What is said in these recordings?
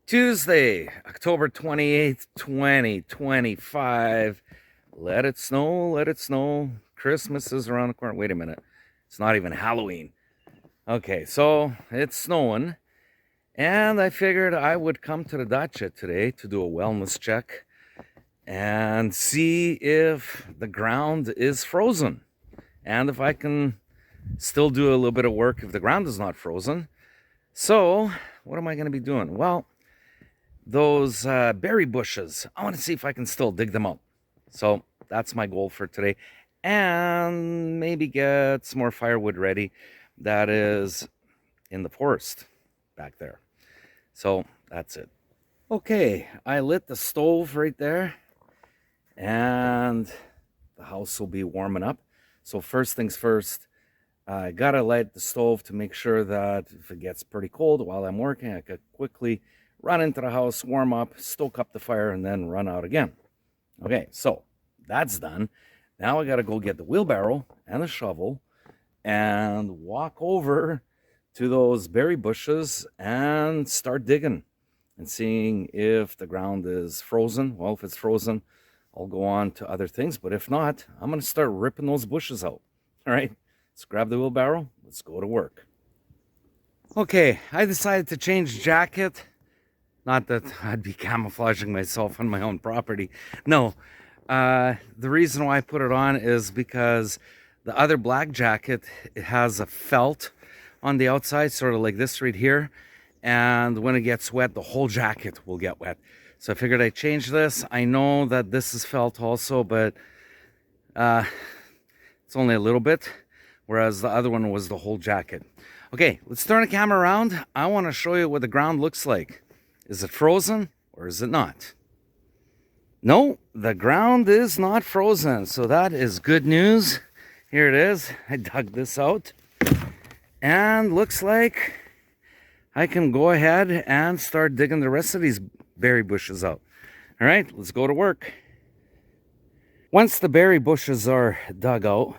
Tuesday, October 28th, 2025. Let it snow, let it snow. Christmas is around the corner. Wait a minute. It's not even Halloween. Okay, so it's snowing, and I figured I would come to the dacha today to do a wellness check and see if the ground is frozen and if I can still do a little bit of work if the ground is not frozen. So, what am I going to be doing? Well, those berry bushes, I want to see if I can still dig them out. So that's my goal for today. And maybe get some more firewood ready that is in the forest back there. So that's it. Okay, I lit the stove right there, and the house will be warming up. So first things first, I gotta light the stove to make sure that if it gets pretty cold while I'm working, I could quickly run into the house, warm up, stoke up the fire, and then run out again. Okay, so that's done. Now I gotta go get the wheelbarrow and the shovel and walk over to those berry bushes and start digging and seeing if the ground is frozen. Well, if it's frozen, I'll go on to other things, but if not, I'm gonna start ripping those bushes out. All right, let's grab the wheelbarrow, let's go to work. Okay, I decided to change jacket. Not that I'd be camouflaging myself on my own property. No, the reason why I put it on is because the other black jacket, it has a felt on the outside, sort of like this right here. And when it gets wet, the whole jacket will get wet. So I figured I'd change this. I know that this is felt also, but it's only a little bit, whereas the other one was the whole jacket. Okay, let's turn the camera around. I want to show you what the ground looks like. Is it frozen or is it not? No, the ground is not frozen, so that is good news. Here it is. I dug this out, and looks like I can go ahead and start digging the rest of these berry bushes out. All right, let's go to work. Once the berry bushes are dug out,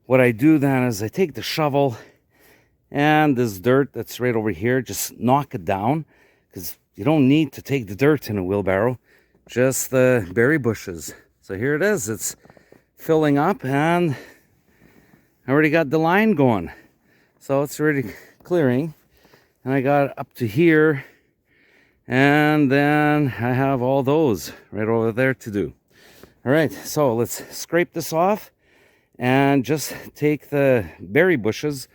what I do then is I take the shovel and this dirt that's right over here, just knock it down, because you don't need to take the dirt in a wheelbarrow, just the berry bushes. So here it is, it's filling up, and I already got the line going. So it's already clearing, and I got up to here, and then I have all those right over there to do. All right, so let's scrape this off and just take the berry bushes,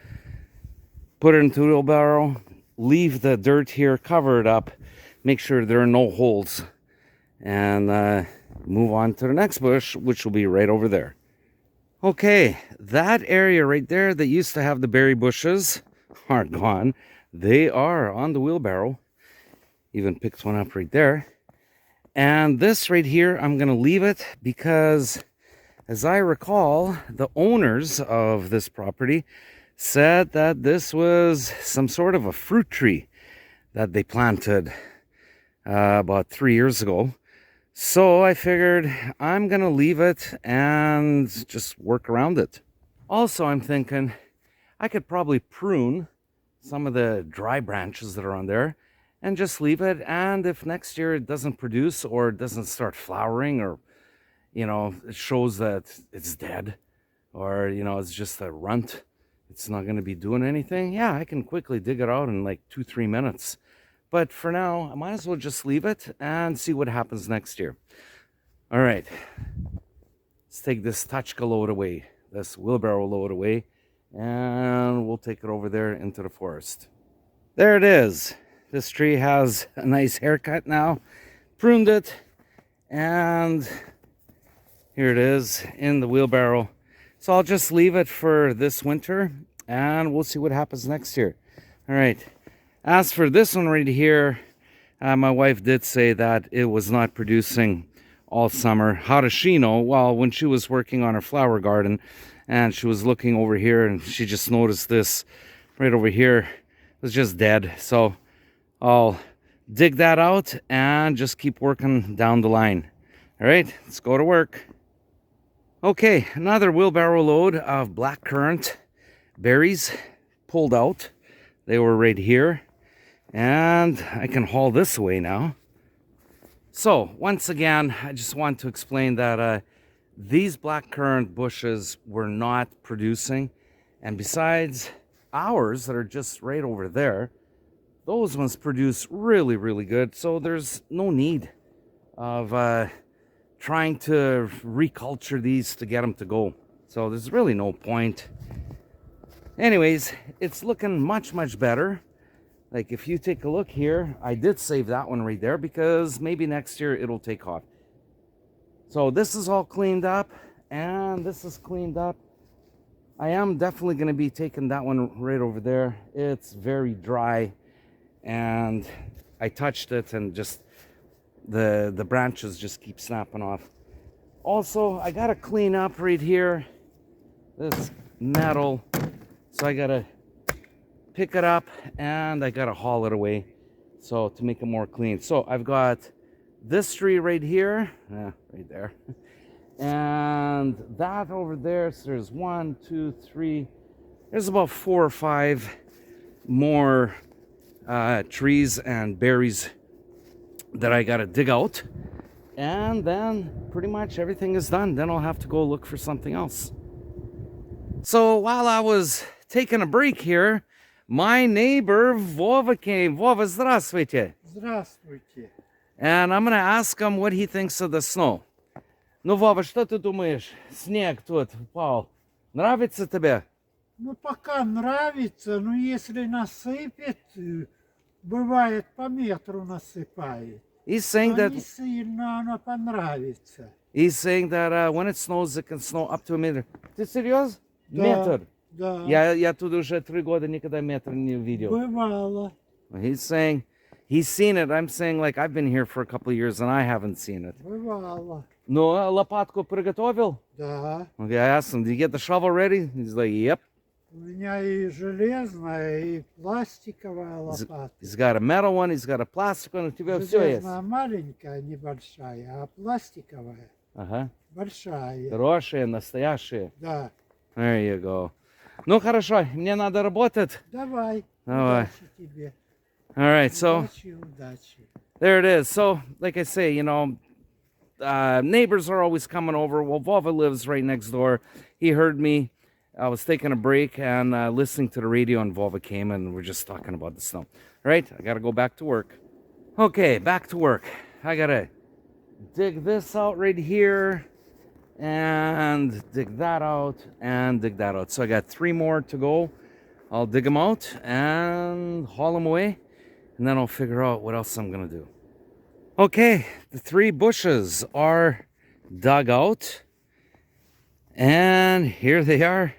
put it into the wheelbarrow, leave the dirt here, cover it up, make sure there are no holes, and move on to the next bush, which will be right over there. Okay, that area right there that used to have the berry bushes are gone. They are on the wheelbarrow. Even picked one up right there. And this right here, I'm going to leave it because, as I recall, the owners of this property said that this was some sort of a fruit tree that they planted about 3 years ago. So I figured I'm gonna leave it and just work around it. Also, I'm thinking I could probably prune some of the dry branches that are on there and just leave it, and if next year it doesn't produce or it doesn't start flowering, or it shows that it's dead, or it's just a runt, it's not going to be doing anything, yeah, I can quickly dig it out in like 2-3 minutes. But for now, I might as well just leave it and see what happens next year. All right, let's take this tachka load away, this wheelbarrow load away, and we'll take it over there into the forest. There it is. This tree has a nice haircut now. Pruned it, and here it is in the wheelbarrow. So I'll just leave it for this winter, and we'll see what happens next year. All right. As for this one right here, my wife did say that it was not producing all summer. How does she know? Well, when she was working on her flower garden and she was looking over here, and she just noticed this right over here, it was just dead. So I'll dig that out and just keep working down the line. All right, let's go to work. Okay, another wheelbarrow load of blackcurrant berries pulled out. They were right here. And I can haul this away now. So once again, I just want to explain that these blackcurrant bushes were not producing. And besides ours that are just right over there, those ones produce really, really good. So there's no need of trying to reculture these to get them to go. So there's really no point. Anyways, it's looking much, much better. Like if you take a look here, I did save that one right there because maybe next year it'll take off. So this is all cleaned up and this is cleaned up. I am definitely going to be taking that one right over there. It's very dry and I touched it and just the branches just keep snapping off. Also, I got to clean up right here this metal. So I got to pick it up and I got to haul it away so to make it more clean. So I've got this tree right here, right there, and that over there. So there's 1, 2, 3, there's about 4 or 5 more trees and berries that I got to dig out, and then pretty much everything is done. Then I'll have to go look for something else. So while I was taking a break here, my neighbor Vova came. Vova, здравствуйте. Здравствуйте. And I'm going to ask him what he thinks of the snow. Ну, Вова, что ты думаешь? Снег тут упал. Нравится тебе? Ну, пока нравится, но если насыпет, бывает по метру насыпает. He's saying Но that не сильно оно понравится. when it snows, it can snow up to a meter. Ты серьезно? Да, Метр? да. Я тут уже 3 года никогда метр не видел. Бывало. He's saying he's seen it. I'm saying like I've been here for a couple of years and I haven't seen it. Бывало. Ну, лопатку приготовил? Да. Okay, I asked him, did you get the shovel ready? He's like, yep. У меня и железная, и пластиковая лопата. He's got a metal one, he's got a plastic one, у тебя все есть. Железная маленькая, небольшая, а пластиковая Ага. большая. Хорошие, настоящие. Да. There you go. Ну, хорошо, мне надо работать. Давай. Давай. Удачи тебе. All right, so Удачи, удачи. there it is. So, like I say, neighbors are always coming over. Well, Vova lives right next door. He heard me. I was taking a break and listening to the radio, and Vova came, and we're just talking about the snow. All right, I got to go back to work. Okay, back to work. I got to dig this out right here and dig that out and dig that out. So I got 3 more to go. I'll dig them out and haul them away, and then I'll figure out what else I'm going to do. Okay, the 3 bushes are dug out, and here they are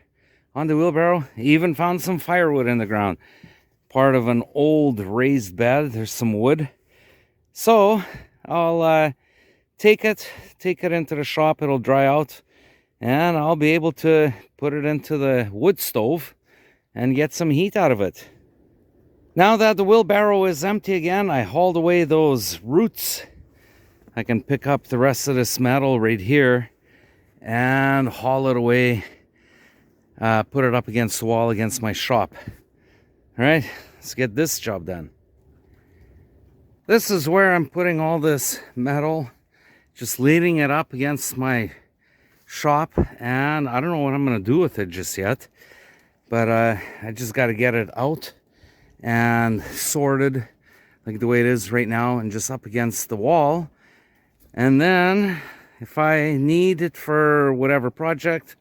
on the wheelbarrow. Even found some firewood in the ground. Part of an old raised bed. There's some wood. So I'll take it into the shop. It'll dry out, and I'll be able to put it into the wood stove and get some heat out of it. Now that the wheelbarrow is empty again, I hauled away those roots. I can pick up the rest of this metal right here and haul it away, put it up against the wall against my shop. All right, let's get this job done. This is where I'm putting all this metal, just leaning it up against my shop, and I don't know what I'm going to do with it just yet, but I just got to get it out and sorted like the way it is right now and just up against the wall. And then if I need it for whatever project,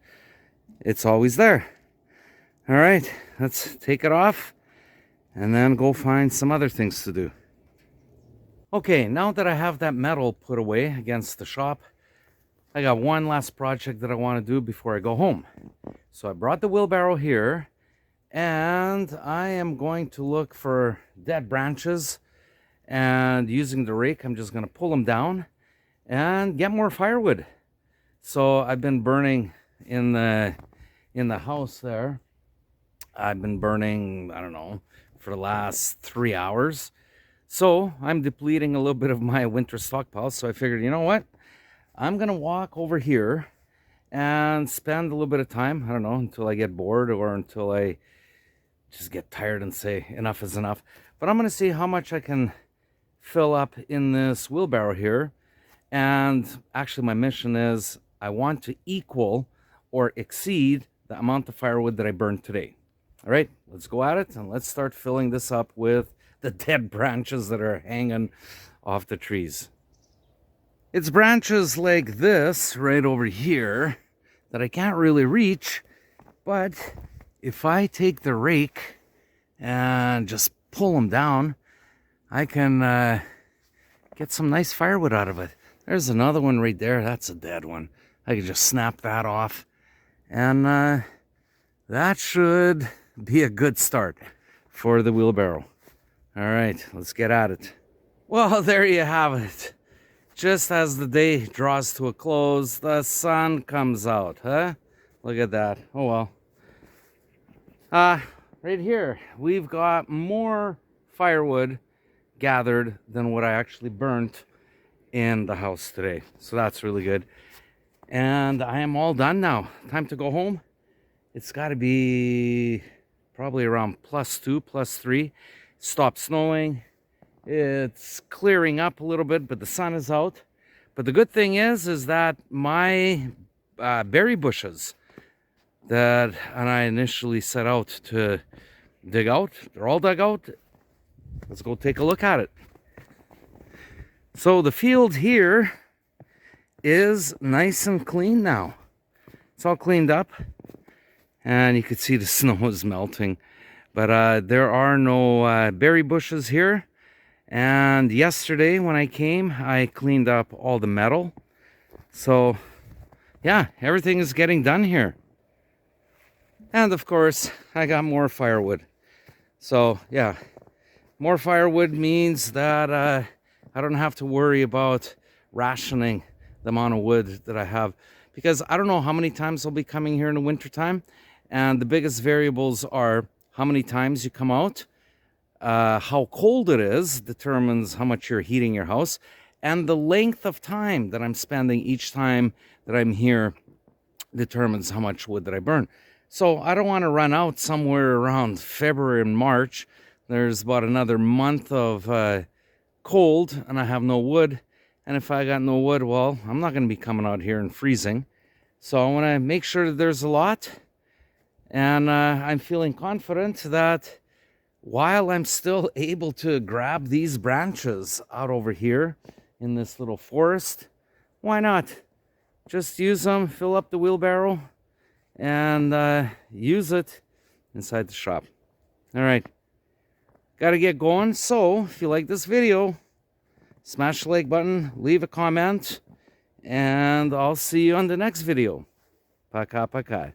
it's always there. All right, let's take it off and then go find some other things to do. Okay, now that I have that metal put away against the shop, I got one last project that I want to do before I go home. So I brought the wheelbarrow here, and I am going to look for dead branches, and using the rake, I'm just going to pull them down and get more firewood. So I've been burning in the house there. I've been burning, I don't know, for the last 3 hours. So I'm depleting a little bit of my winter stockpile. So I figured, you know what? I'm going to walk over here and spend a little bit of time, I don't know, until I get bored or until I just get tired and say enough is enough. But I'm going to see how much I can fill up in this wheelbarrow here. And actually my mission is I want to equal or exceed the amount of firewood that I burned today. All right, let's go at it and let's start filling this up with the dead branches that are hanging off the trees. It's branches like this right over here that I can't really reach, but if I take the rake and just pull them down, I can get some nice firewood out of it. There's another one right there. That's a dead one. I can just snap that off, and that should be a good start for the wheelbarrow. All right, let's get at it. Well, there you have it. Just as the day draws to a close, the sun comes out, huh? Look at that. Oh well. Right here, we've got more firewood gathered than what I actually burnt in the house today. So that's really good. And I am all done now. Time to go home. It's got to be probably around +2, +3. Stopped snowing. It's clearing up a little bit, but the sun is out. But the good thing is that my berry bushes that I initially set out to dig out, they're all dug out. Let's go take a look at it. So the field here is nice and clean now. It's all cleaned up, and you can see the snow is melting. But there are no berry bushes here. And yesterday when I came, I cleaned up all the metal. So yeah, everything is getting done here. And of course, I got more firewood. So yeah, more firewood means that I don't have to worry about rationing the amount of wood that I have, because I don't know how many times I'll be coming here in the wintertime. And the biggest variables are how many times you come out, how cold it is determines how much you're heating your house, and the length of time that I'm spending each time that I'm here determines how much wood that I burn. So I don't want to run out somewhere around February and March. There's about another month of cold and I have no wood. And if I got no wood, well, I'm not going to be coming out here and freezing. So I want to make sure that there's a lot. And I'm feeling confident that while I'm still able to grab these branches out over here in this little forest, why not? Just use them, fill up the wheelbarrow, and use it inside the shop. All right, gotta get going. So if you like this video, smash the like button, leave a comment, and I'll see you on the next video. Пока-пока.